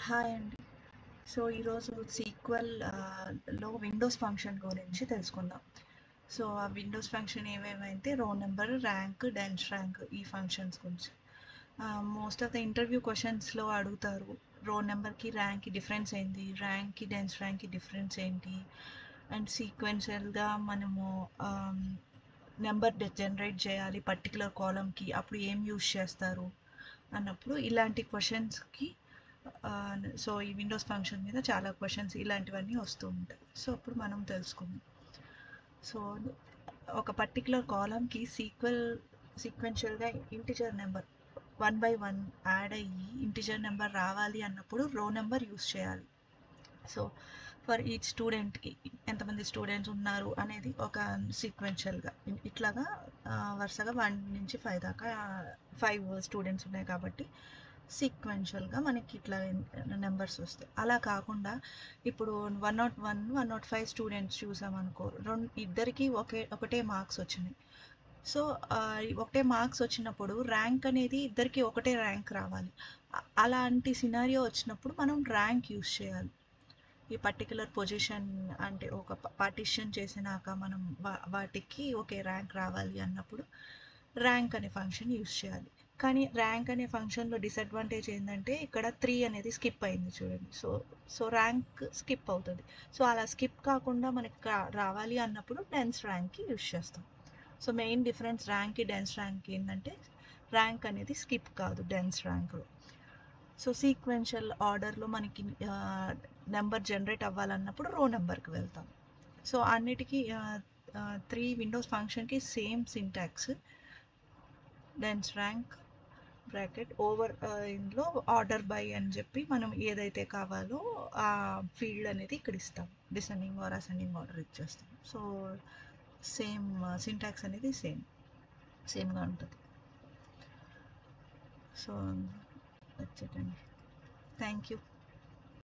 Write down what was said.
Hi అండి. So, ఈరోజు sequel లో విండోస్ ఫంక్షన్ గురించి తెలుసుకుందాం. సో, ఆ విండోస్ ఫంక్షన్ ఏమేమైతే row number, rank, dense rank ఈ ఫంక్షన్స్ గురించి. మోస్ట్ ఆఫ్ ద ఇంటర్వ్యూ క్వశ్చన్స్‌లో అడుగుతారు. రోల్ నెంబర్‌కి, ర్యాంక్‌కి డిఫరెన్స్ ఏంటి? ర్యాంక్‌కి, డెన్స్ ర్యాంక్‌కి డిఫరెన్స్ ఏంటి? అండ్ సీక్వెన్షియల్‌గా మనము నెంబర్ జనరేట్ చేయాలి పర్టిక్యులర్ కాలమ్‌కి. అప్పుడు ఏం యూజ్ చేస్తారు? అన్నప్పుడు ఇలాంటి క్వశ్చన్స్‌కి సో ఈ విండోస్ ఫంక్షన్ మీద చాలా క్వశ్చన్స్ ఇలాంటివన్నీ వస్తూ ఉంటాయి. సో అప్పుడు మనం తెలుసుకుందాం. సో ఒక పర్టిక్యులర్ కాలమ్కి సీక్వెన్షియల్గా ఇంటిజర్ నెంబర్ 1 by 1 యాడ్ అయ్యి ఇంటిజర్ నెంబర్ రావాలి అన్నప్పుడు రో నెంబర్ యూస్ చేయాలి. సో ఫర్ ఈచ్ స్టూడెంట్కి ఎంతమంది స్టూడెంట్స్ ఉన్నారు అనేది ఒక సీక్వెన్షియల్గా ఇట్లాగా వరుసగా 1 నుంచి 5 దాకా 5 స్టూడెంట్స్ ఉన్నాయి కాబట్టి సీక్వెన్షియల్గా మనకి ఇట్లా నెంబర్స్ వస్తాయి. అలా కాకుండా ఇప్పుడు 101, 105 స్టూడెంట్స్ చూసామనుకో, ఇద్దరికి ఒకటే మార్క్స్ వచ్చినాయి. సో ఒకటే మార్క్స్ వచ్చినప్పుడు ర్యాంక్ అనేది ఇద్దరికి ఒకటే ర్యాంక్ రావాలి. అలాంటి సినారియో వచ్చినప్పుడు మనం ర్యాంక్ యూస్ చేయాలి. ఈ పర్టికులర్ పొజిషన్ అంటే ఒక పార్టిషన్ చేసినాక మనం వాటికి ఒకే ర్యాంక్ రావాలి అన్నప్పుడు ర్యాంక్ అనే ఫంక్షన్ యూస్ చేయాలి. కానీ ర్యాంక్ అనే ఫంక్షన్లో డిసడ్వాంటేజ్ ఏంటంటే ఇక్కడ 3 అనేది స్కిప్ అయింది చూడండి. సో ర్యాంక్ స్కిప్ అవుతుంది. సో అలా స్కిప్ కాకుండా మనకి రావాలి అన్నప్పుడు డెన్స్ ర్యాంక్కి యూస్ చేస్తాం. సో మెయిన్ డిఫరెన్స్ ర్యాంక్కి డెన్స్ ర్యాంక్ ఏంటంటే ర్యాంక్ అనేది స్కిప్ కాదు డెన్స్ ర్యాంక్లో. సో సీక్వెన్షియల్ ఆర్డర్లో మనకి నెంబర్ జనరేట్ అవ్వాలన్నప్పుడు రో నెంబర్కి వెళ్తాం. సో అన్నిటికీ 3 విండోస్ ఫంక్షన్కి same syntax. Dense rank bracket over ఇందులో ఆర్డర్ బై అని చెప్పి మనం ఏదైతే కావాలో ఆ ఫీల్డ్ అనేది ఇక్కడ ఇస్తాం. డిసెండింగ్ ఆర్ అసెండింగ్ ఆర్డర్ ఇచ్చేస్తాం. సో సేమ్ సింటాక్స్ అనేది సేమ్గా ఉంటుంది. సో దట్స్ ఇట్ అండి. Thank you.